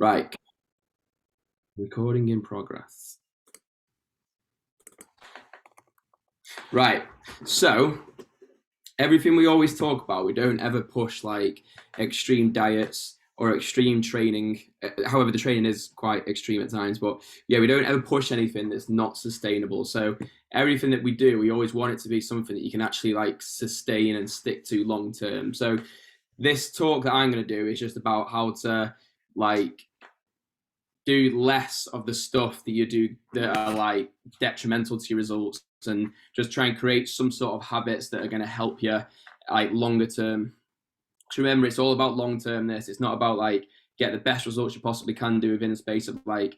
Right, recording in progress. Right, so everything we always talk about, we don't ever push like extreme diets or extreme training. However, the training is quite extreme at times, but yeah, we don't ever push anything that's not sustainable. So everything that we do, we always want it to be something that you can actually like sustain and stick to long term. So this talk that I'm going to do is just about how to like do less of the stuff that you do that are like detrimental to your results, and just try and create some sort of habits that are going to help you like longer term. So remember, it's all about long term. It's not about like get the best results you possibly can do within a space of like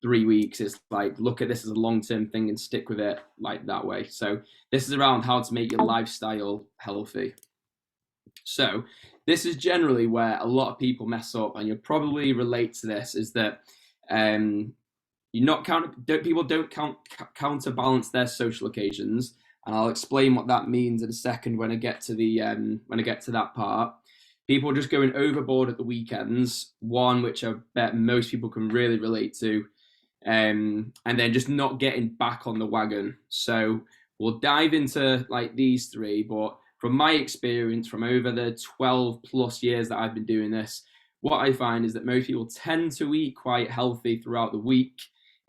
3 weeks. It's like look at this as a long term thing and stick with it like that way. So this is around how to make your lifestyle healthy. So this is generally where a lot of people mess up, and you'll probably relate to this. Is that um, you're not people don't counterbalance their social occasions, and I'll explain what that means in a second when I get to the when I get to that part. People are just going overboard at the weekends, one which I bet most people can really relate to, and then just not getting back on the wagon. So we'll dive into like these three, but from my experience, from over the 12 plus years that I've been doing this, what I find is that most people tend to eat quite healthy throughout the week.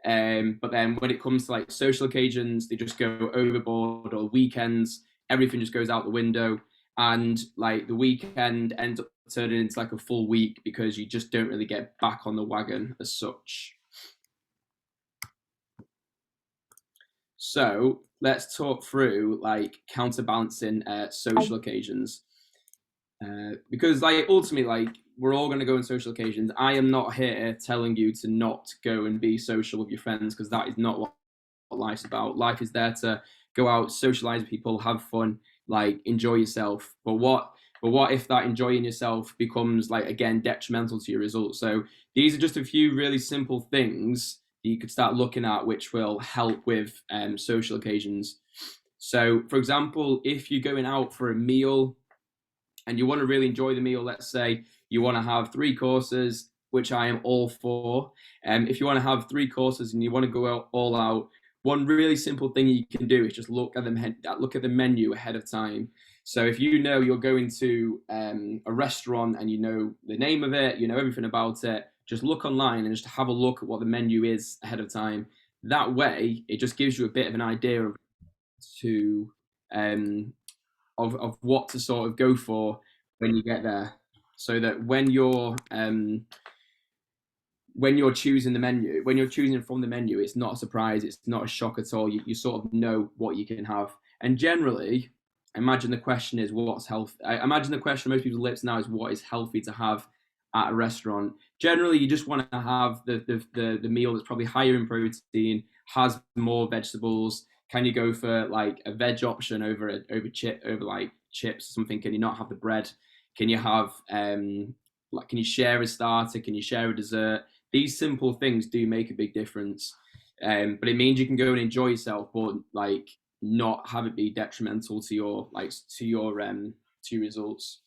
But then when it comes to like social occasions, they just go overboard, or weekends, everything just goes out the window. And like the weekend ends up turning into like a full week because you just don't really get back on the wagon as such. So let's talk through like counterbalancing social occasions, because like ultimately, like we're all going to go on social occasions. I am not here telling you to not go and be social with your friends, because that is not what life's about. Life is there to go out, socialize with people, have fun, like enjoy yourself. But what if that enjoying yourself becomes like again detrimental to your results? So these are just a few really simple things that you could start looking at, which will help with social occasions. So, for example, if you're going out for a meal and you want to really enjoy the meal, let's say you want to have 3 courses, which I am all for. If you want to have 3 courses and you want to go out all out, one really simple thing you can do is just look at the menu ahead of time. So if you know you're going to a restaurant and you know the name of it, you know everything about it, just look online and just have a look at what the menu is ahead of time. That way, it just gives you a bit of an idea to um, of what to sort of go for when you get there, so that when you're choosing the menu, when you're choosing from the menu, it's not a surprise, it's not a shock at all. You sort of know what you can have. And generally, I imagine the question is what's health. I imagine the question on most people's lips now is what is healthy to have at a restaurant. Generally, you just want to have the meal that's probably higher in protein, has more vegetables. Can you go for like a veg option over like chips or something? Can you not have the bread? Can you have like can you share a starter? Can you share a dessert? These simple things do make a big difference. But it means you can go and enjoy yourself, but like not have it be detrimental to your to your results.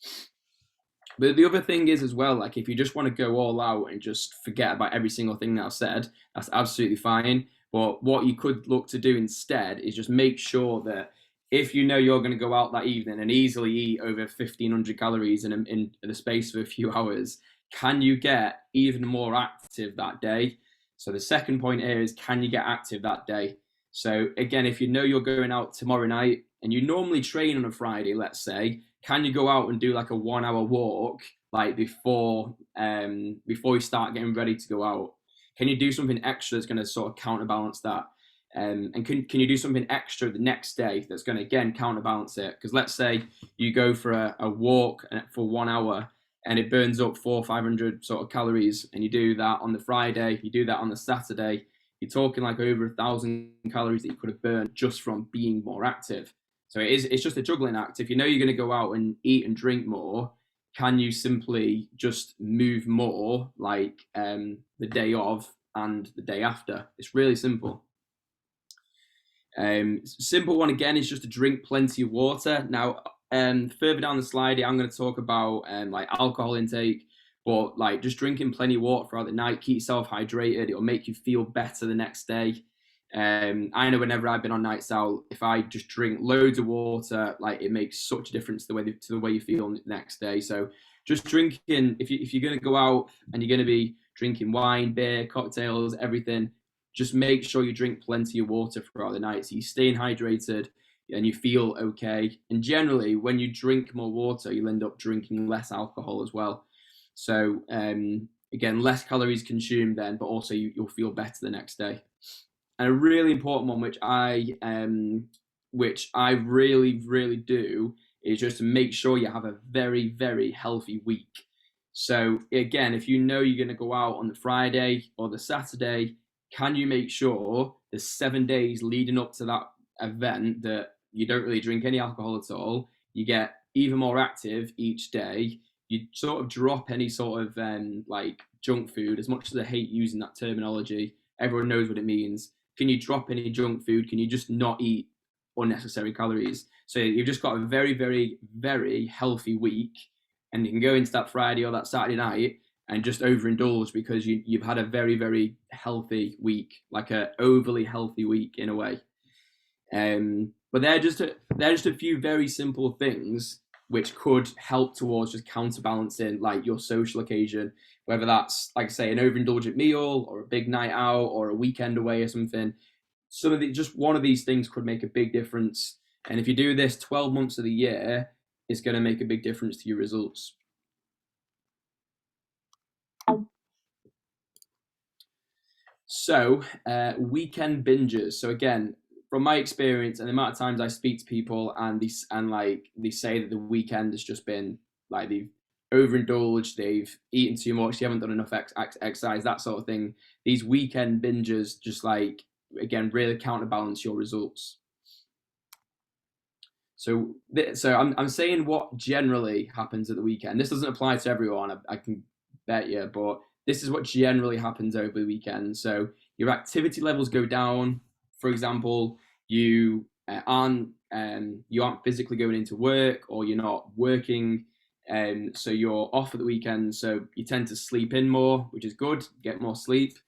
But the other thing is as well, like if you just want to go all out and just forget about every single thing that I've said, that's absolutely fine. But what you could look to do instead is just make sure that if you know you're going to go out that evening and easily eat over 1,500 calories in the space of a few hours, can you get even more active that day? So the second point here is, can you get active that day? So again, if you know you're going out tomorrow night and you normally train on a Friday, let's say, can you go out and do like a 1 hour walk like before you start getting ready to go out? Can you do something extra that's going to sort of counterbalance that? And can you do something extra the next day that's going to again counterbalance it? Because let's say you go for a walk for 1 hour and it burns up 400 or 500 sort of calories, and you do that on the Friday, you do that on the Saturday, you're talking like over 1,000 calories that you could have burned just from being more active. So it's just a juggling act. If you know you're going to go out and eat and drink more, can you simply just move more like the day of and the day after? It's really simple. Simple one again is just to drink plenty of water. Now, further down the slide, I'm going to talk about like alcohol intake, But like just drinking plenty of water throughout the night, keep yourself hydrated. It'll make you feel better the next day. I know whenever I've been on nights out, if I just drink loads of water, like it makes such a difference to the way you feel the next day. So just drinking, if you're going to go out and you're going to be drinking wine, beer, cocktails, everything, just make sure you drink plenty of water throughout the night so you're staying hydrated and you feel okay. And generally, when you drink more water, you'll end up drinking less alcohol as well. So again, less calories consumed then, but also you'll feel better the next day. And a really important one, which I really do, is just to make sure you have a very healthy week. So again, if you know you're going to go out on the Friday or the Saturday, can you make sure the 7 days leading up to that event that you don't really drink any alcohol at all? You get even more active each day. You sort of drop any sort of like junk food. As much as I hate using that terminology, everyone knows what it means. Can you drop any junk food? Can you just not eat unnecessary calories? So you've just got a very healthy week, and you can go into that Friday or that Saturday night and just overindulge because you've had a very healthy week, like a overly healthy week in a way. But they're just a few very simple things which could help towards just counterbalancing like your social occasion, whether that's, like I say, an overindulgent meal or a big night out or a weekend away or something. Just one of these things could make a big difference. And if you do this 12 months of the year, it's going to make a big difference to your results. So weekend binges. So again, from my experience and the amount of times I speak to people and they say that the weekend has just been like they've overindulged, they've eaten too much, they haven't done enough exercise, that sort of thing. These weekend binges just like, again, really counterbalance your results. So I'm saying what generally happens at the weekend. This doesn't apply to everyone, I can bet you, but this is what generally happens over the weekend. So your activity levels go down. For example, you aren't physically going into work, or you're not working, so you're off at the weekend. So you tend to sleep in more, which is good. Get more sleep,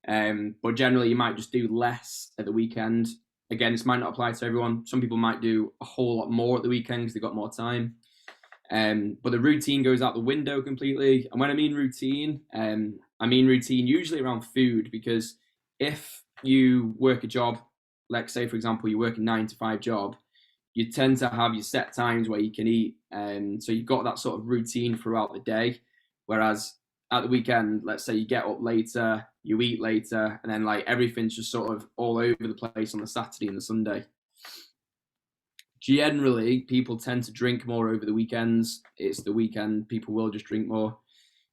but generally you might just do less at the weekend. Again, this might not apply to everyone. Some people might do a whole lot more at the weekend because they've got more time. But the routine goes out the window completely. And when I mean routine usually around food, because if you work a job, like say, for example, you work a 9 to 5 job, you tend to have your set times where you can eat. So you've got that sort of routine throughout the day. Whereas at the weekend, let's say you get up later, you eat later, and then like everything's just sort of all over the place on the Saturday and the Sunday. Generally, people tend to drink more over the weekends. It's the weekend, people will just drink more.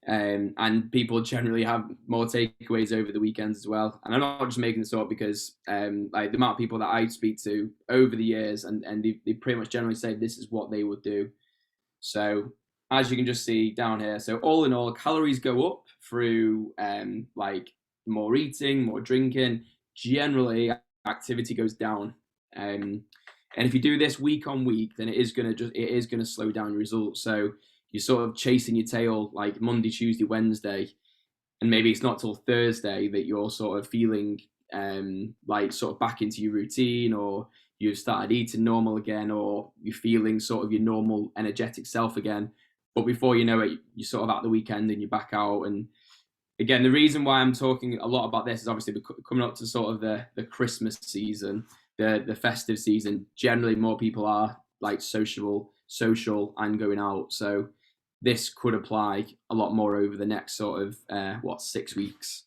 And people generally have more takeaways over the weekends as well. And I'm not just making this up, because like the amount of people that I speak to over the years, and they pretty much generally say this is what they would do. So as you can just see down here, so all in all, calories go up through like more eating, more drinking. Generally, activity goes down. And if you do this week on week, then it is gonna slow down your results. So you're sort of chasing your tail like Monday, Tuesday, Wednesday, and maybe it's not till Thursday that you're sort of feeling like sort of back into your routine, or you've started eating normal again, or you're feeling sort of your normal energetic self again. But before you know it, you're sort of at the weekend and you're back out. And again, the reason why I'm talking a lot about this is obviously we're coming up to sort of the Christmas season, the festive season. Generally, more people are like social and going out. So this could apply a lot more over the next sort of 6 weeks.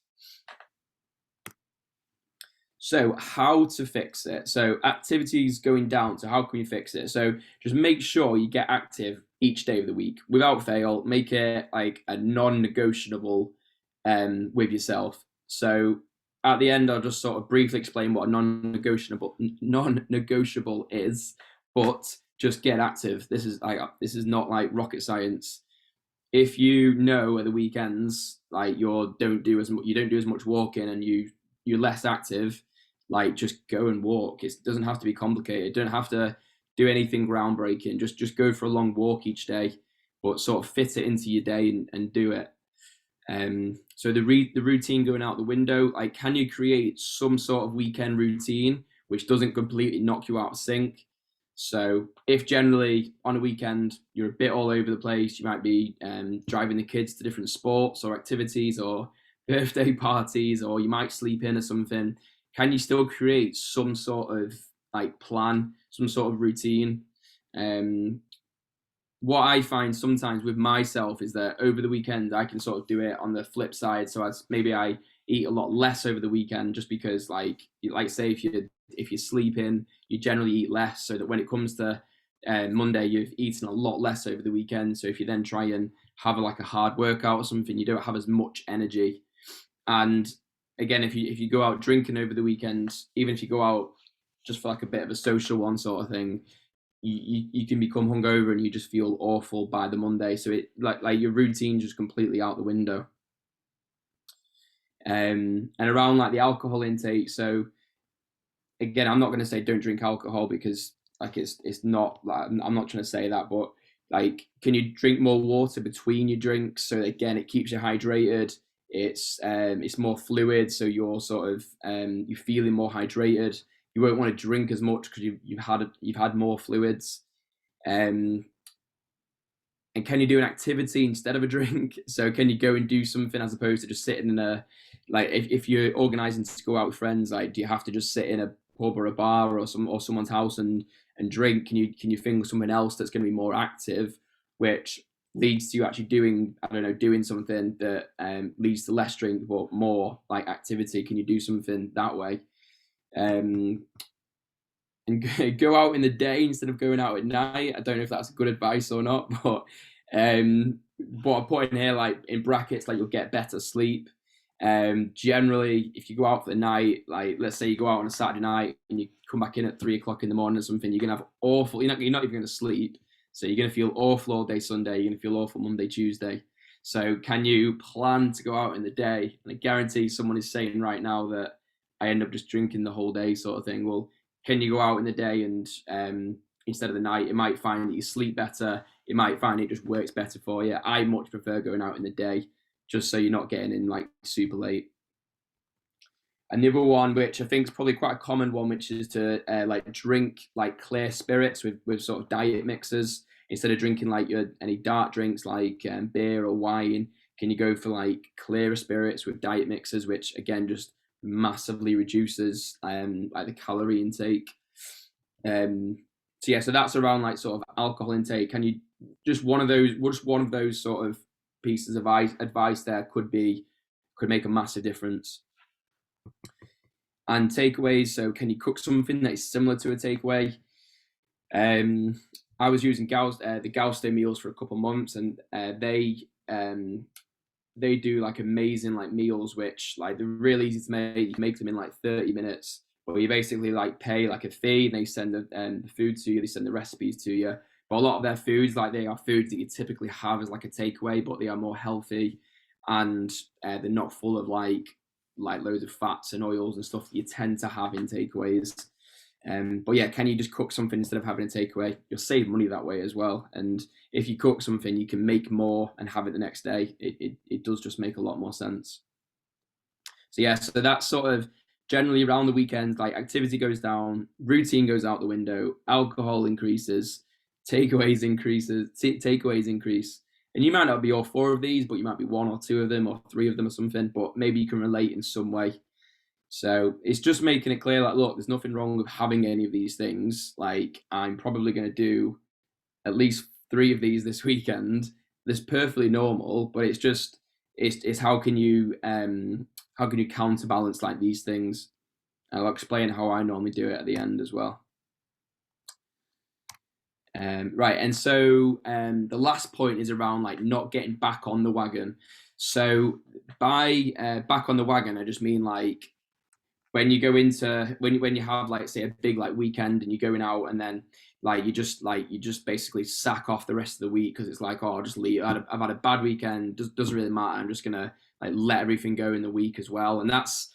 So how to fix it? So activities going down. So how can you fix it? So just make sure you get active each day of the week without fail. Make it like a non-negotiable with yourself. So at the end, I'll just sort of briefly explain what a non-negotiable is, but just get active. This is not like rocket science. If you know at the weekends like you don't do as much walking and you're less active, like just go and walk. It doesn't have to be complicated. Don't have to do anything groundbreaking. Just go for a long walk each day, but sort of fit it into your day and do it. So the routine going out the window, like, can you create some sort of weekend routine which doesn't completely knock you out of sync? So if generally on a weekend you're a bit all over the place, you might be driving the kids to different sports or activities or birthday parties, or you might sleep in or something. Can you still create some sort of like plan, some sort of routine? Um, what I find sometimes with myself is that over the weekend I can sort of do it on the flip side. So as maybe I eat a lot less over the weekend, just because like say if you're sleeping, you generally eat less. So that when it comes to Monday, you've eaten a lot less over the weekend. So if you then try and have like a hard workout or something, you don't have as much energy. And again, if you go out drinking over the weekend, even if you go out just for like a bit of a social one sort of thing, you can become hungover and you just feel awful by the Monday. So it like your routine just completely out the window. And around like the alcohol intake. So again, I'm not going to say don't drink alcohol, because like it's not like, I'm not trying to say that, but like, can you drink more water between your drinks? So again, it keeps you hydrated. It's more fluid, so you're sort of you're feeling more hydrated. You won't want to drink as much because you've had more fluids. Um, and can you do an activity instead of a drink? So can you go and do something as opposed to just sitting in a, like, if you're organizing to go out with friends, like, do you have to just sit in a pub or a bar or someone's house and drink? Can you think of something else that's going to be more active, which leads to you actually doing, I don't know, doing something that leads to less drink but more like activity? Can you do something that way? Um, and go out in the day instead of going out at night. I don't know if that's good advice or not, but what I put in here, like in brackets, like, you'll get better sleep. Generally, if you go out for the night, like let's say you go out on a Saturday night and you come back in at 3 o'clock in the morning or something, you're gonna have awful. You're not even gonna sleep, so you're gonna feel awful all day Sunday. You're gonna feel awful Monday, Tuesday. So can you plan to go out in the day? And I guarantee someone is saying right now that I end up just drinking the whole day, sort of thing. Well, can you go out in the day and instead of the night? It might find that you sleep better. It might find it just works better for you. I much prefer going out in the day, just so you're not getting in like super late. And the other one, which I think is probably quite a common one, which is to like drink like clear spirits with sort of diet mixers instead of drinking like any dark drinks like beer or wine. Can you go for like clearer spirits with diet mixers, which again just massively reduces like the calorie intake. So yeah, so that's around like sort of alcohol intake. Can you just one of those sort of pieces of advice there could make a massive difference. And takeaways. So can you cook something that is similar to a takeaway? I was using the Gausto meals for a couple of months, and they do like amazing like meals, which like they're really easy to make. You make them in like 30 minutes, where you basically like pay like a fee, and they send the food to you. They send the recipes to you. But a lot of their foods, like, they are foods that you typically have as like a takeaway, but they are more healthy, and they're not full of like loads of fats and oils and stuff that you tend to have in takeaways. But yeah, can you just cook something instead of having a takeaway? You'll save money that way as well. And if you cook something, you can make more and have it the next day. It does just make a lot more sense. So yeah, so that's sort of generally around the weekends, like activity goes down, routine goes out the window, alcohol increases, takeaways increase. And you might not be all four of these, but you might be one or two of them or three of them or something, but maybe you can relate in some way. So it's just making it clear, like, look, there's nothing wrong with having any of these things. Like, I'm probably going to do at least three of these this weekend. That's perfectly normal, but it's how can you counterbalance like these things? And I'll explain how I normally do it at the end as well. Right, and so the last point is around like not getting back on the wagon. So by back on the wagon, I just mean like when you go into when you have like say a big like weekend and you're going out, and then like you just basically sack off the rest of the week because it's like, oh, I'll just leave. I've had a bad weekend. Doesn't really matter. I'm just gonna like let everything go in the week as well. And that's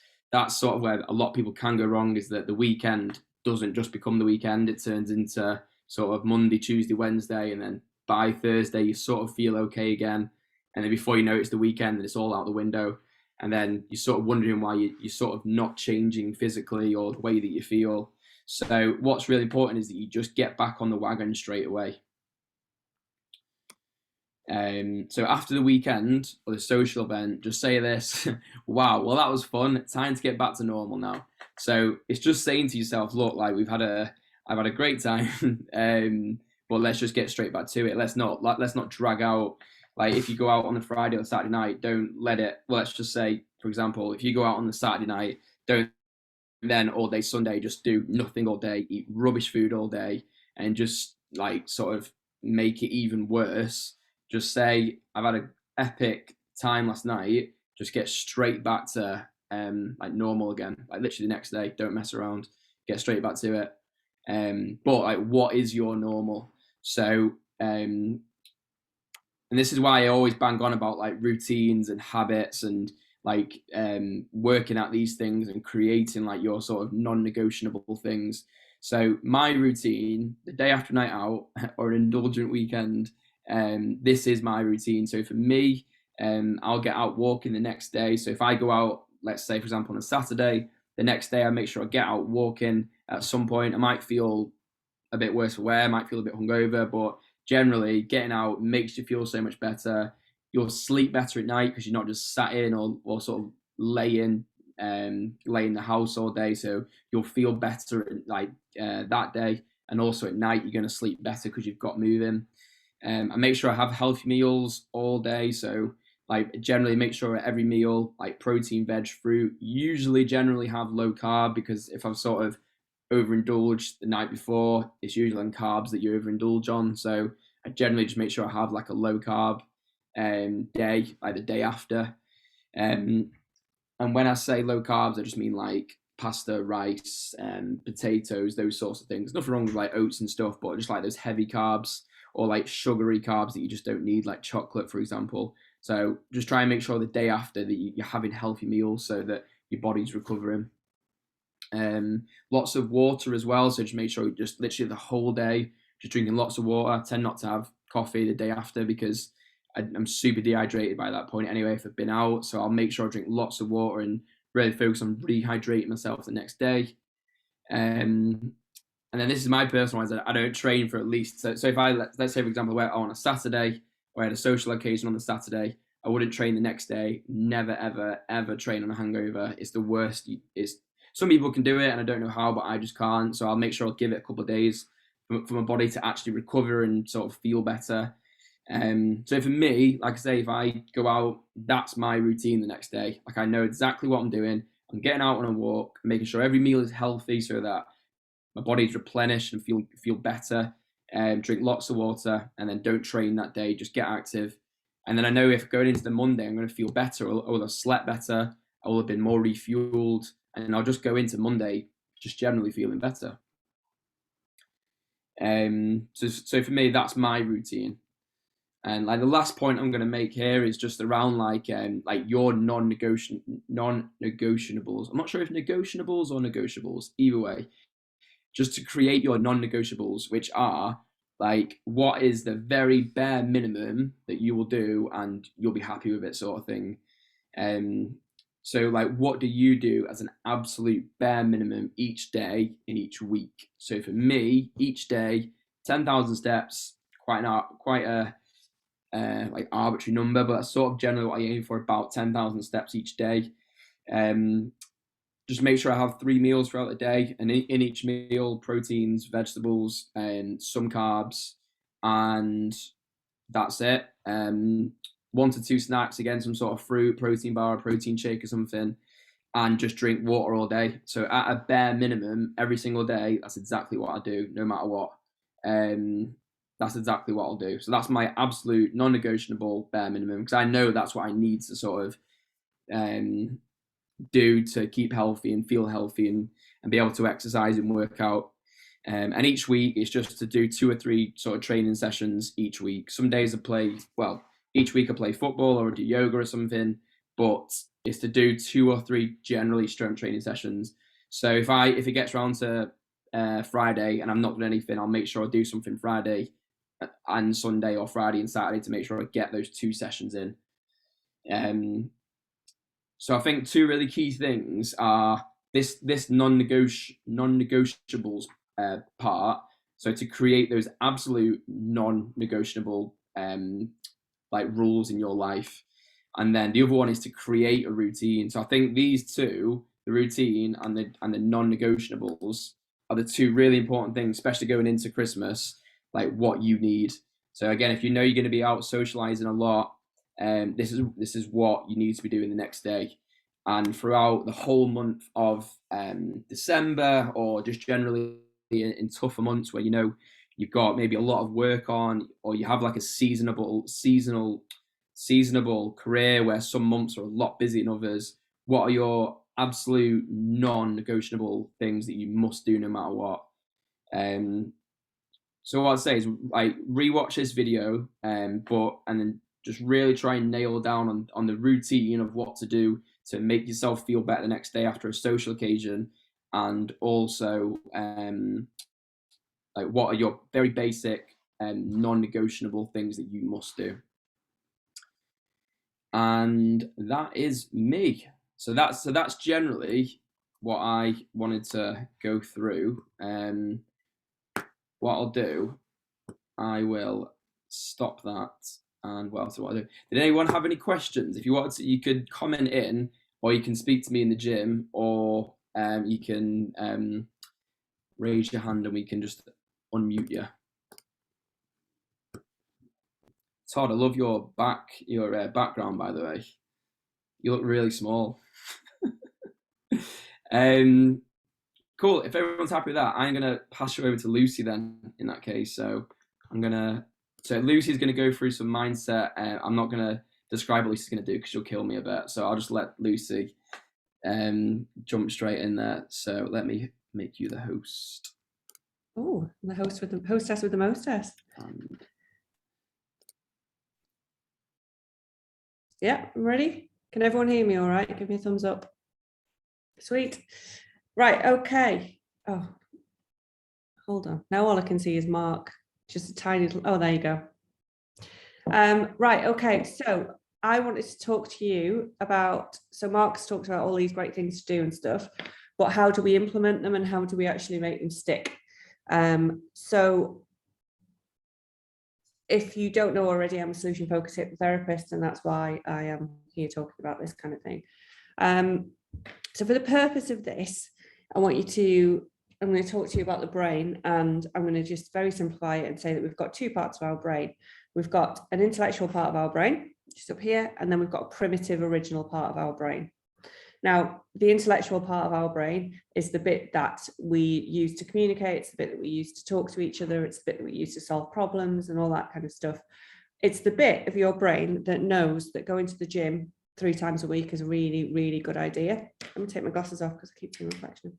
sort of where a lot of people can go wrong, is that the weekend doesn't just become the weekend. It turns into sort of Monday, Tuesday, Wednesday, and then by Thursday you sort of feel okay again. and then before you know it, it's the weekend and it's all out the window, and then you're sort of wondering why you're sort of not changing physically or the way that you feel. So what's really important is that you just get back on the wagon straight away. So after the weekend or the social event, just say this: wow, well, that was fun. Time to get back to normal now. So it's just saying to yourself, look, like I've had a great time, but let's just get straight back to it. Let's not drag out. Like if you go out on the Friday or Saturday night, don't let it. Well, let's just say, for example, if you go out on the Saturday night, don't then all day Sunday just do nothing all day, eat rubbish food all day, and just like sort of make it even worse. Just say I've had an epic time last night. Just get straight back to like normal again, like literally the next day. Don't mess around. Get straight back to it. But like, what is your normal? So, and this is why I always bang on about like routines and habits and like working at these things and creating like your sort of non-negotiable things. So my routine, the day after a night out or an indulgent weekend, this is my routine. So for me, I'll get out walking the next day. So if I go out, let's say for example on a Saturday, the next day I make sure I get out walking. At some point I might feel a bit worse for wear, might feel a bit hungover, but generally getting out makes you feel so much better. You'll sleep better at night because you're not just sat in or sort of laying lay in the house all day. So you'll feel better like that day, and also at night you're going to sleep better because you've got moving. I make sure I have healthy meals all day. So like generally make sure at every meal, like protein, veg, fruit, usually generally have low carb, because if I've sort of overindulged the night before, it's usually on carbs that you overindulge on. So I generally just make sure I have like a low carb day, like the day after. And when I say low carbs, I just mean like pasta, rice, potatoes, those sorts of things. Nothing wrong with like oats and stuff, but just like those heavy carbs or like sugary carbs that you just don't need, like chocolate, for example. So just try and make sure the day after that you're having healthy meals so that your body's recovering. Lots of water as well. So just make sure you just literally the whole day just drinking lots of water. I tend not to have coffee the day after because I'm super dehydrated by that point anyway if I've been out. So I'll make sure I drink lots of water and really focus on rehydrating myself the next day. And then this is my personal one. I don't train for at least, so if I, let's say for example, I went on a Saturday or I had a social occasion on the Saturday, I wouldn't train the next day. Never, ever, ever train on a hangover. It's the worst. It's, some people can do it and I don't know how, but I just can't. So I'll make sure I'll give it a couple of days for my body to actually recover and sort of feel better. So for me, like I say, if I go out, that's my routine the next day. Like I know exactly what I'm doing. I'm getting out on a walk, making sure every meal is healthy so that my body's replenished and feel better. Drink lots of water, and then don't train that day. Just get active, and then I know if going into the Monday, I'm going to feel better, or I've slept better, I will have been more refueled, and I'll just go into Monday just generally feeling better. So for me, that's my routine. And like the last point I'm going to make here is just around like your non-negotiables. I'm not sure if negotiables or negotiables. Either way, just to create your non-negotiables, which are like what is the very bare minimum that you will do and you'll be happy with it, sort of thing. So like what do you do as an absolute bare minimum each day in each week? So for me, each day, 10,000 steps, quite a like arbitrary number, but that's sort of generally what I aim for, about 10,000 steps each day. Just make sure I have 3 meals throughout the day, and in each meal, proteins, vegetables, and some carbs, and that's it. 1 to 2 snacks, again, some sort of fruit, protein bar, protein shake or something, and just drink water all day. So at a bare minimum, every single day, that's exactly what I do, no matter what. That's exactly what I'll do. So that's my absolute non-negotiable bare minimum, because I know that's what I need to sort of do to keep healthy and feel healthy and be able to exercise and work out. And each week it's just to do 2 or 3 sort of training sessions each week. Some days I play, well, each week I play football or do yoga or something, but it's to do 2 or 3 generally strength training sessions. So if it gets around to Friday and I'm not doing anything, I'll make sure I do something Friday and Sunday, or Friday and Saturday, to make sure I get those 2 sessions in. So I think two really key things are this non-negotiables part. So to create those absolute non-negotiable like rules in your life, and then the other one is to create a routine. So I think these two, the routine and the non-negotiables, are the two really important things, especially going into Christmas. Like what you need. So again, if you know you're going to be out socializing a lot, this is what you need to be doing the next day. And throughout the whole month of December, or just generally in tougher months where you know you've got maybe a lot of work on, or you have like a seasonable career where some months are a lot busier than others, what are your absolute non-negotiable things that you must do no matter what? So what I'd say is like rewatch this video, and then just really try and nail down on the routine of what to do to make yourself feel better the next day after a social occasion, and also like what are your very basic non-negotiable things that you must do. And that is me. So that's generally what I wanted to go through. What I'll do, I will stop that. And what else do I do? Did anyone have any questions? If you wanted to, you could comment in, or you can speak to me in the gym, or you can raise your hand and we can just unmute you. Todd, I love your background, by the way. You look really small. Cool. If everyone's happy with that, I'm gonna pass you over to Lucy then. In that case, so Lucy's gonna go through some mindset. I'm not gonna describe what Lucy's gonna do because she'll kill me a bit. So I'll just let Lucy jump straight in there. So let me make you the host. Oh, the hostess with the mostess. Yeah, ready? Can everyone hear me all right? Give me a thumbs up. Sweet. Right, okay. Oh, hold on. Now all I can see is Mark. Just a tiny little, oh, there you go. Right, okay. So I wanted to talk to you about, so Mark's talked about all these great things to do and stuff, but how do we implement them and how do we actually make them stick? So if you don't know already, I'm a solution focused hypnotherapist, and that's why I am here talking about this kind of thing. So for the purpose of this, I'm going to talk to you about the brain, and I'm going to just very simplify it and say that we've got two parts of our brain. We've got an intellectual part of our brain, just up here, and then we've got a primitive original part of our brain. Now, the intellectual part of our brain is the bit that we use to communicate, it's the bit that we use to talk to each other, it's the bit that we use to solve problems and all that kind of stuff. It's the bit of your brain that knows that going to the gym 3 times a week is a really, really good idea. I'm going to take my glasses off because I keep seeing reflection.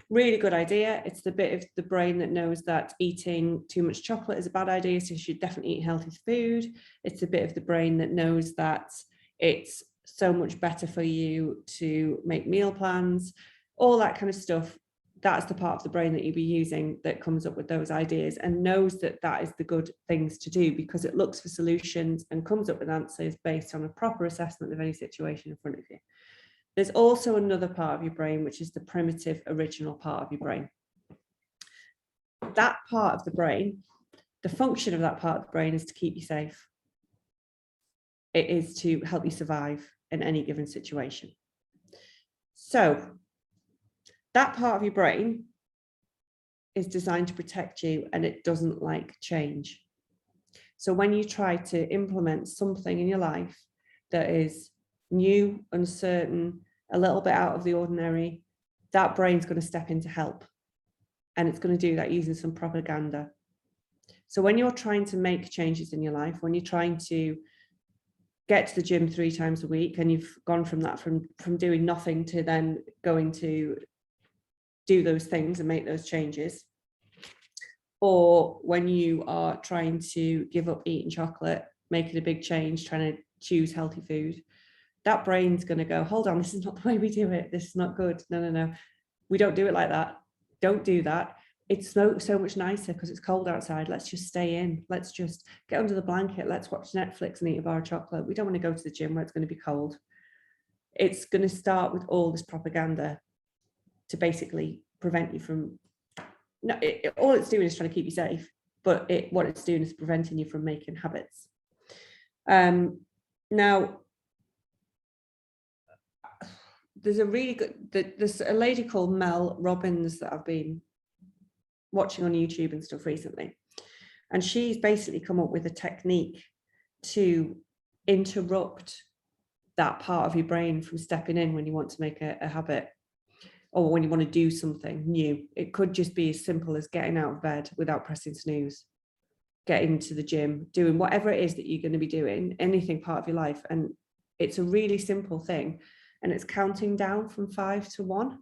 Really good idea. It's the bit of the brain that knows that eating too much chocolate is a bad idea, so you should definitely eat healthy food. It's the bit of the brain that knows that it's so much better for you to make meal plans, all that kind of stuff. That's the part of the brain that you'll be using that comes up with those ideas and knows that that is the good things to do because it looks for solutions and comes up with answers based on a proper assessment of any situation in front of you. There's also another part of your brain, which is the primitive original part of your brain. That part of the brain, the function of that part of the brain is to keep you safe. It is to help you survive in any given situation. So that part of your brain is designed to protect you and it doesn't like change. So when you try to implement something in your life that is new, uncertain, a little bit out of the ordinary, that brain's going to step in to help. And it's going to do that using some propaganda. So when you're trying to make changes in your life, when you're trying to get to the gym 3 times a week and you've gone from that, from doing nothing to then going to do those things and make those changes, or when you are trying to give up eating chocolate, making a big change, trying to choose healthy food, that brain's going to go, hold on, this is not the way we do it. This is not good. No. We don't do it like that. Don't do that. it's so much nicer because it's cold outside. Let's just stay in. Let's just get under the blanket. Let's watch Netflix and eat a bar of chocolate. We don't want to go to the gym where it's going to be cold. It's going to start with all this propaganda to basically prevent you from, no, all it's doing is trying to keep you safe, but what it's doing is preventing you from making habits. Now, there's a lady called Mel Robbins that I've been watching on YouTube and stuff recently. And she's basically come up with a technique to interrupt that part of your brain from stepping in when you want to make a habit or when you want to do something new. It could just be as simple as getting out of bed without pressing snooze, getting to the gym, doing whatever it is that you're going to be doing, anything part of your life. And it's a really simple thing. And it's counting down from 5 to 1.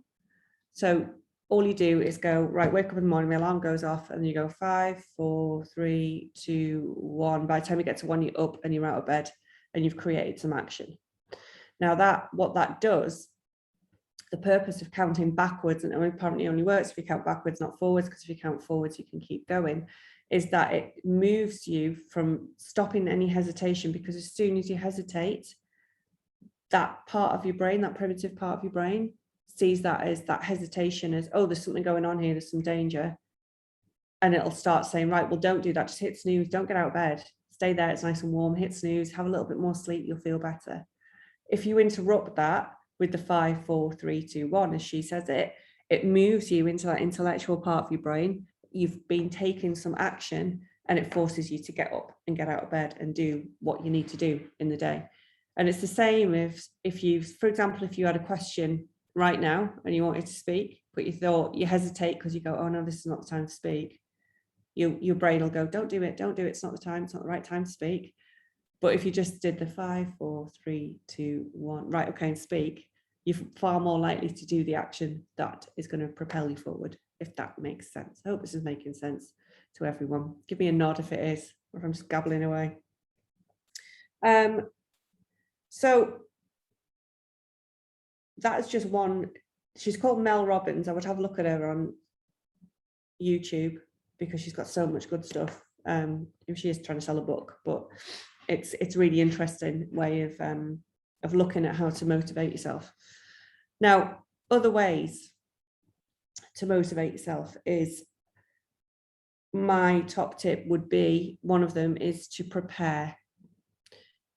So all you do is go, right, wake up in the morning, the alarm goes off, and you go 5, 4, 3, 2, 1. By the time you get to 1, you're up and you're out of bed and you've created some action. Now what that does, the purpose of counting backwards, and apparently only works if you count backwards, not forwards, because if you count forwards, you can keep going, is that it moves you from stopping any hesitation, because as soon as you hesitate, that part of your brain, that primitive part of your brain, sees that as that hesitation as, oh, there's something going on here, there's some danger. And it'll start saying, right, well, don't do that, just hit snooze, don't get out of bed, stay there, it's nice and warm, hit snooze, have a little bit more sleep, you'll feel better. If you interrupt that with the 5, 4, 3, 2, 1, as she says it moves you into that intellectual part of your brain. You've been taking some action and it forces you to get up and get out of bed and do what you need to do in the day. And it's the same if you, for example, if you had a question right now and you wanted to speak, but you hesitate because you go, oh no, this is not the time to speak. Your brain will go, don't do it, it's not the time, it's not the right time to speak. But if you just did the 5, 4, 3, 2, 1, right, okay, and speak, you're far more likely to do the action that is going to propel you forward, if that makes sense. I hope this is making sense to everyone. Give me a nod if it is, or if I'm just gabbling away. So that is just one. She's called Mel Robbins. I would have a look at her on YouTube because she's got so much good stuff. If she is trying to sell a book, but it's a really interesting way of looking at how to motivate yourself. Now, other ways to motivate yourself is, my top tip would be, one of them is to prepare.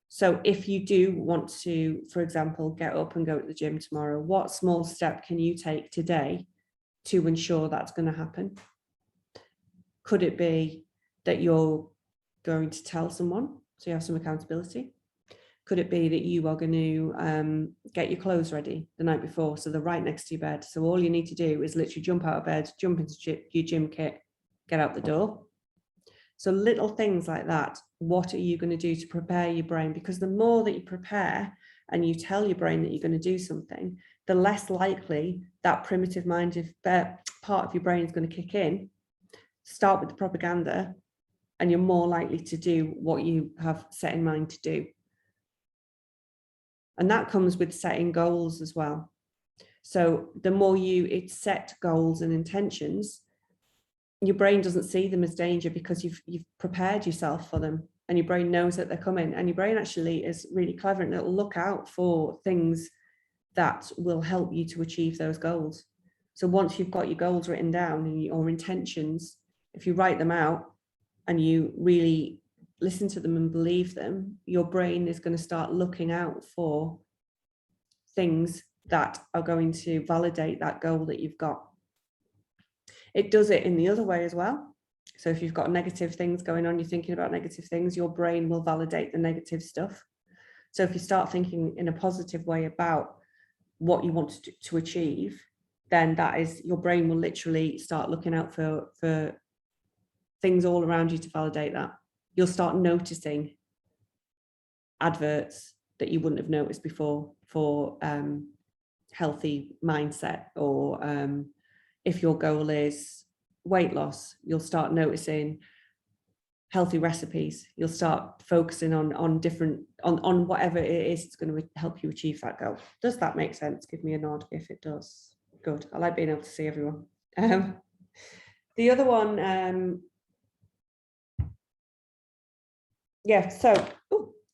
So if you do want to, for example, get up and go to the gym tomorrow, what small step can you take today to ensure that's going to happen? Could it be that you're going to tell someone so you have some accountability? Could it be that you are going to get your clothes ready the night before so they're right next to your bed? So all you need to do is literally jump out of bed, jump into your gym kit, get out the door. So little things like that. What are you going to do to prepare your brain? Because the more that you prepare and you tell your brain that you're going to do something, the less likely that primitive minded part of your brain is going to kick in, start with the propaganda, and you're more likely to do what you have set in mind to do. And that comes with setting goals as well. So the more you set goals and intentions, your brain doesn't see them as danger because you've prepared yourself for them, and your brain knows that they're coming. And your brain actually is really clever, and it'll look out for things that will help you to achieve those goals. So once you've got your goals written down and your intentions, if you write them out and you really listen to them and believe them, your brain is going to start looking out for things that are going to validate that goal that you've got. It does it in the other way as well. So if you've got negative things going on, you're thinking about negative things, your brain will validate the negative stuff. So if you start thinking in a positive way about what you want to achieve, then that is, your brain will literally start looking out for things all around you to validate that. You'll start noticing adverts that you wouldn't have noticed before for healthy mindset, or if your goal is weight loss, you'll start noticing healthy recipes. You'll start focusing on different, on whatever it is that's going to help you achieve that goal. Does that make sense? Give me a nod if it does. Good. I like being able to see everyone. The other one, so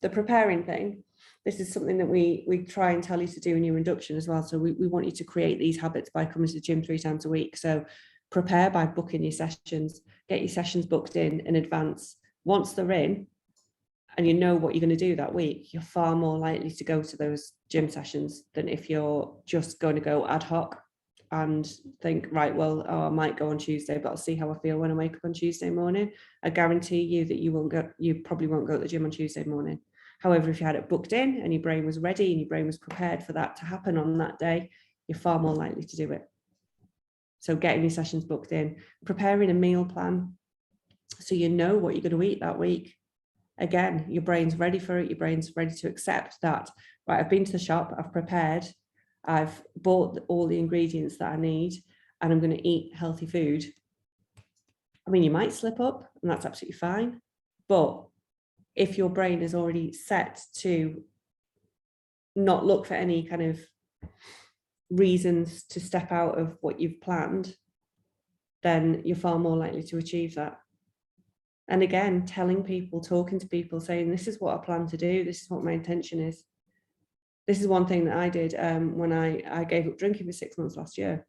the preparing thing. This is something that we try and tell you to do in your induction as well. So we want you to create these habits by coming to the gym 3 times a week. So prepare by booking your sessions, get your sessions booked in advance. Once they're in and you know what you're going to do that week, you're far more likely to go to those gym sessions than if you're just going to go ad hoc and think, right, well, I might go on Tuesday, but I'll see how I feel when I wake up on Tuesday morning. I guarantee you that you probably won't go to the gym on Tuesday morning. However, if you had it booked in and your brain was ready and your brain was prepared for that to happen on that day, you're far more likely to do it. So getting your sessions booked in, preparing a meal plan so you know what you're going to eat that week. Again, your brain's ready for it. Your brain's ready to accept that, right, I've been to the shop, I've prepared, I've bought all the ingredients that I need, and I'm going to eat healthy food. I mean, you might slip up, and that's absolutely fine. But if your brain is already set to not look for any kind of reasons to step out of what you've planned, then you're far more likely to achieve that. And again, telling people, talking to people, saying, this is what I plan to do, this is what my intention is. This is one thing that I did when I gave up drinking for 6 months last year.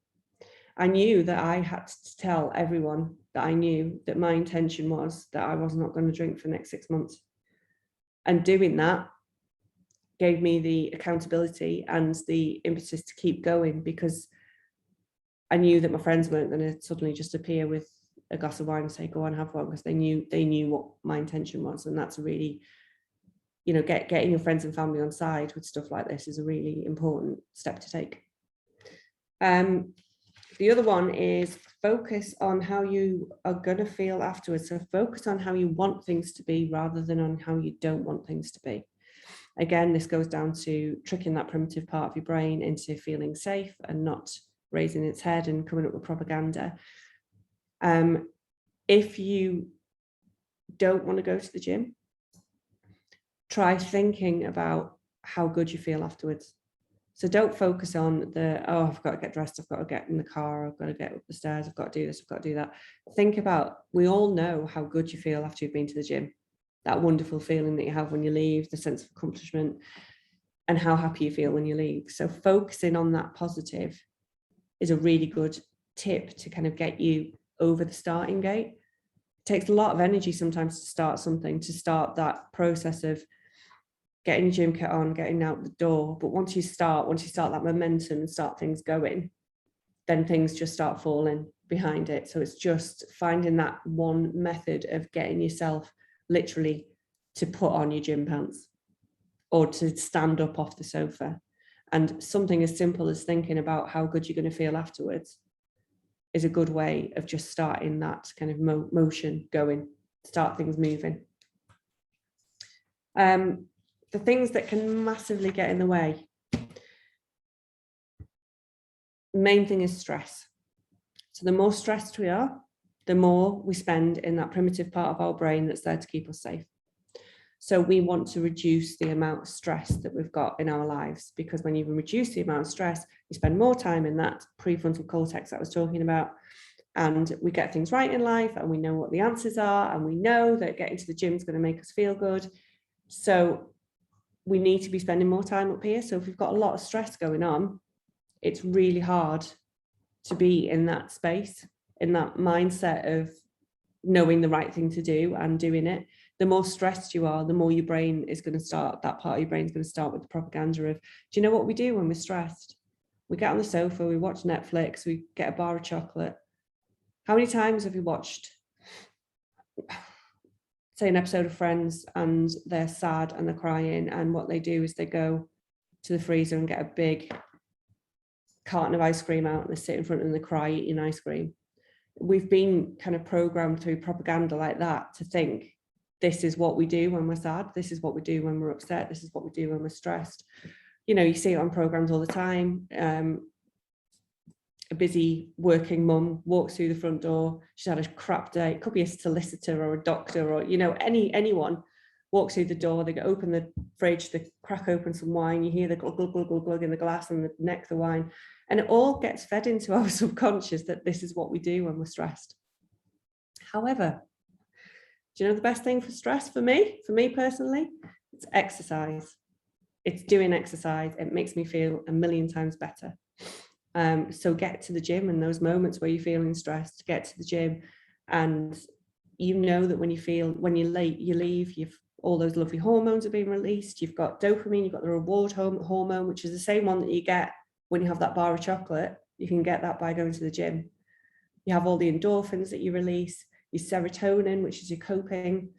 I knew that I had to tell everyone that I knew that my intention was that I was not going to drink for the next 6 months. And doing that gave me the accountability and the impetus to keep going, because I knew that my friends weren't going to suddenly just appear with a glass of wine and say, go on, have one, because they knew what my intention was. And that's a really, getting your friends and family on side with stuff like this is a really important step to take. The other one is focus on how you are going to feel afterwards. So focus on how you want things to be rather than on how you don't want things to be. Again, this goes down to tricking that primitive part of your brain into feeling safe and not raising its head and coming up with propaganda. If you don't want to go to the gym, try thinking about how good you feel afterwards. So don't focus on I've got to get dressed, I've got to get in the car, I've got to get up the stairs, I've got to do this, I've got to do that. Think about, we all know how good you feel after you've been to the gym. That wonderful feeling that you have when you leave, the sense of accomplishment, and how happy you feel when you leave. So focusing on that positive is a really good tip to kind of get you over the starting gate. It takes a lot of energy sometimes to start something, to start that process of getting your gym kit on, getting out the door. But once you start that momentum and start things going, then things just start falling behind it. So it's just finding that one method of getting yourself literally to put on your gym pants or to stand up off the sofa. And something as simple as thinking about how good you're going to feel afterwards is a good way of just starting that kind of motion going, start things moving. The things that can massively get in the way. The main thing is stress. So the more stressed we are, the more we spend in that primitive part of our brain that's there to keep us safe. So we want to reduce the amount of stress that we've got in our lives, because when you reduce the amount of stress, you spend more time in that prefrontal cortex that I was talking about, and we get things right in life, and we know what the answers are, and we know that getting to the gym is going to make us feel good. So we need to be spending more time up here. So if we've got a lot of stress going on, it's really hard to be in that space, in that mindset of knowing the right thing to do and doing it. The more stressed you are, the more your brain is going to start, that part of your brain is going to start with the propaganda of, do you know what we do when we're stressed? We get on the sofa, we watch Netflix, we get a bar of chocolate. How many times have you watched, say, an episode of Friends and they're sad and they're crying, and what they do is they go to the freezer and get a big carton of ice cream out and they sit in front of them and they cry eating ice cream? We've been kind of programmed through propaganda like that to think this is what we do when we're sad, this is what we do when we're upset, this is what we do when we're stressed. You see it on programs all the time. A busy working mum walks through the front door, she's had a crap day, it could be a solicitor or a doctor or anyone walks through the door, they open the fridge, they crack open some wine, you hear the glug, glug, glug, glug, glug in the glass and the neck the wine, and it all gets fed into our subconscious that this is what we do when we're stressed. However, do you know the best thing for stress for me personally? It's exercise. It's doing exercise. It makes me feel a million times better. So get to the gym, and those moments where you're feeling stressed, get to the gym, and you know that when you're late, you leave, all those lovely hormones are being released. You've got dopamine, you've got the reward hormone, which is the same one that you get when you have that bar of chocolate. You can get that by going to the gym. You have all the endorphins that you release, your serotonin, which is your coping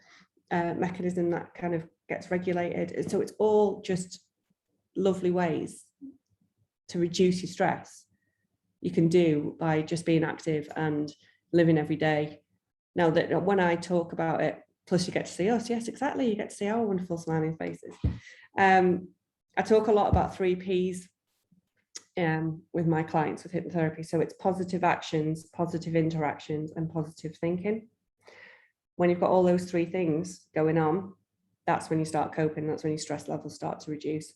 mechanism that kind of gets regulated. And so it's all just lovely ways to reduce your stress you can do by just being active and living every day. Now that when I talk about it, plus you get to see us, yes, exactly, you get to see our wonderful smiling faces. I talk a lot about 3 Ps with my clients with hypnotherapy. So it's positive actions, positive interactions, and positive thinking. When you've got all those 3 things going on, that's when you start coping. That's when your stress levels start to reduce.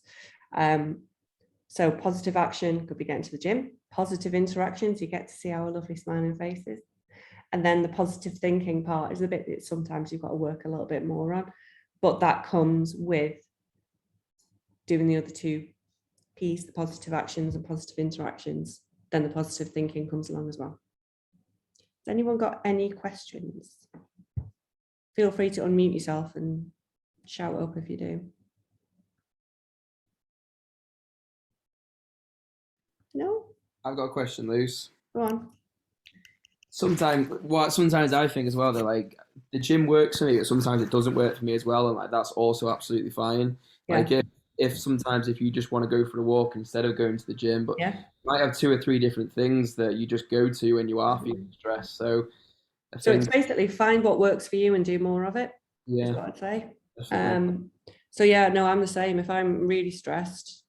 So positive action could be getting to the gym. Positive interactions, you get to see our lovely smiling faces. And then the positive thinking part is a bit that sometimes you've got to work a little bit more on, but that comes with doing the other 2 P's, the positive actions and positive interactions. Then the positive thinking comes along as well. Has anyone got any questions? Feel free to unmute yourself and shout up if you do. No? I've got a question, Luce. Go on. Sometimes I think as well that like the gym works for me, but sometimes it doesn't work for me as well, and like that's also absolutely fine. Yeah. Like if sometimes if you just want to go for a walk instead of going to the gym, but Yeah. you might have 2 or 3 different things that you just go to when you are feeling stressed. So it's basically find what works for you and do more of it. Yeah, is what I'd say. definitely. So yeah, no, I'm the same. If I'm really stressed,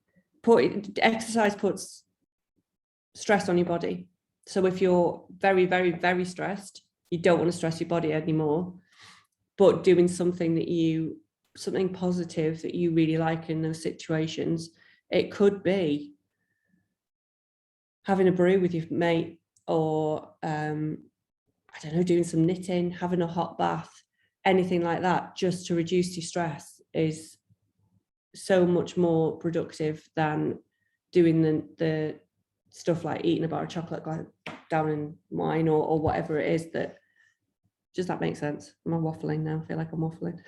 exercise puts stress on your body. So if you're very, very, very stressed, you don't want to stress your body anymore, but doing something positive that you really like in those situations, it could be having a brew with your mate, or I don't know, doing some knitting, having a hot bath, anything like that, just to reduce your stress is so much more productive than doing the stuff like eating a bar of chocolate down in wine or whatever it is. Does that make sense? Am I waffling now? I feel like I'm waffling.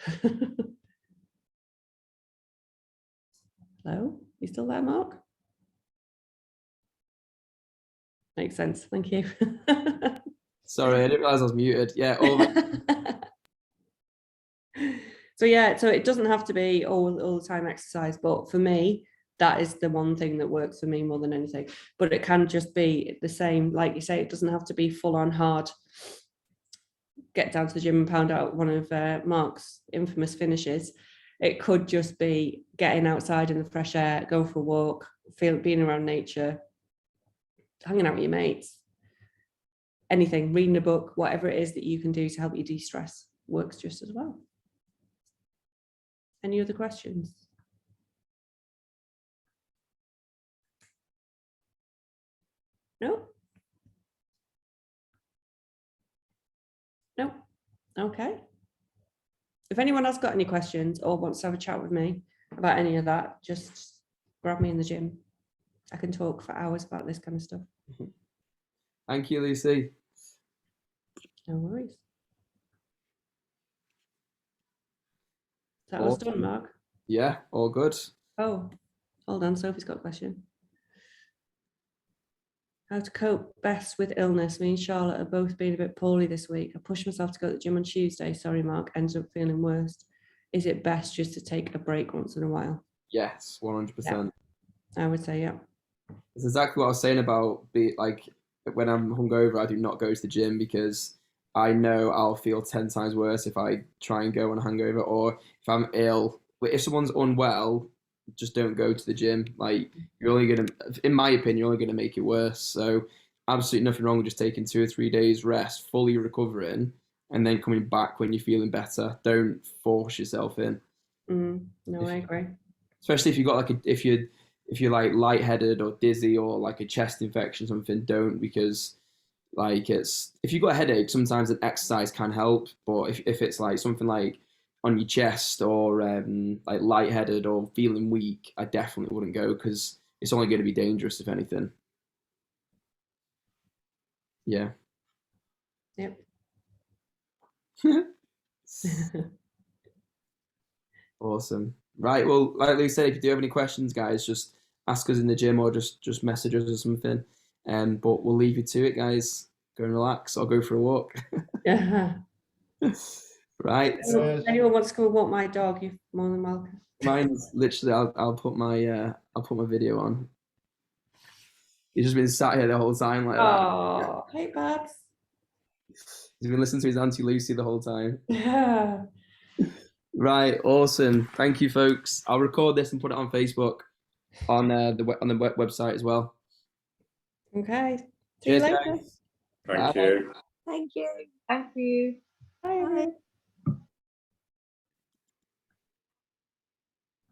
Hello? You still there, Mark? Makes sense. Thank you. Sorry, I didn't realize I was muted. Yeah. So it doesn't have to be all the time exercise, but for me, that is the one thing that works for me more than anything. But it can just be the same, like you say, it doesn't have to be full on hard. Get down to the gym and pound out one of Mark's infamous finishes. It could just be getting outside in the fresh air, going for a walk, being around nature, hanging out with your mates, anything, reading a book, whatever it is that you can do to help you de-stress works just as well. Any other questions? No? No? Okay. If anyone else got any questions or wants to have a chat with me about any of that, just grab me in the gym. I can talk for hours about this kind of stuff. Thank you, Lucy. No worries. That was done, Mark. Yeah, all good. Oh, hold on. Sophie's got a question. How to cope best with illness. Me and Charlotte are both being a bit poorly this week. I pushed myself to go to the gym on Tuesday. Sorry, Mark. Ended up feeling worse. Is it best just to take a break once in a while? Yes, 100%. I would say, yeah. It's exactly what I was saying about when I'm hungover, I do not go to the gym because I know I'll feel 10 times worse if I try and go on a hangover, or if I'm ill. If someone's unwell, just don't go to the gym. Like, you're only gonna, in my opinion, you're only gonna make it worse. So absolutely nothing wrong with just taking 2 or 3 days rest, fully recovering, and then coming back when you're feeling better. Don't force yourself in. No, I agree. Especially if you've got if you're like lightheaded or dizzy or like a chest infection or something, don't, because Like it's if you've got a headache, sometimes an exercise can help. But if it's like something like on your chest or like lightheaded or feeling weak, I definitely wouldn't go because it's only going to be dangerous if anything. Yeah. Yep. Awesome. Right. Well, like we said, if you do have any questions, guys, just ask us in the gym or just message us or something. But we'll leave you to it, guys. Go and relax or go for a walk. Yeah. Right. If anyone wants to come and walk my dog, you're more than welcome. Mine's literally. I'll put my video on. He's just been sat here the whole time like that. Oh, hey, Babs. He's been listening to his Auntie Lucy the whole time. Yeah. Right, awesome. Thank you, folks. I'll record this and put it on Facebook, on the website as well. Okay. See you Cheers, later. guys. Thank Bye. you. Thank you. Thank you. Bye.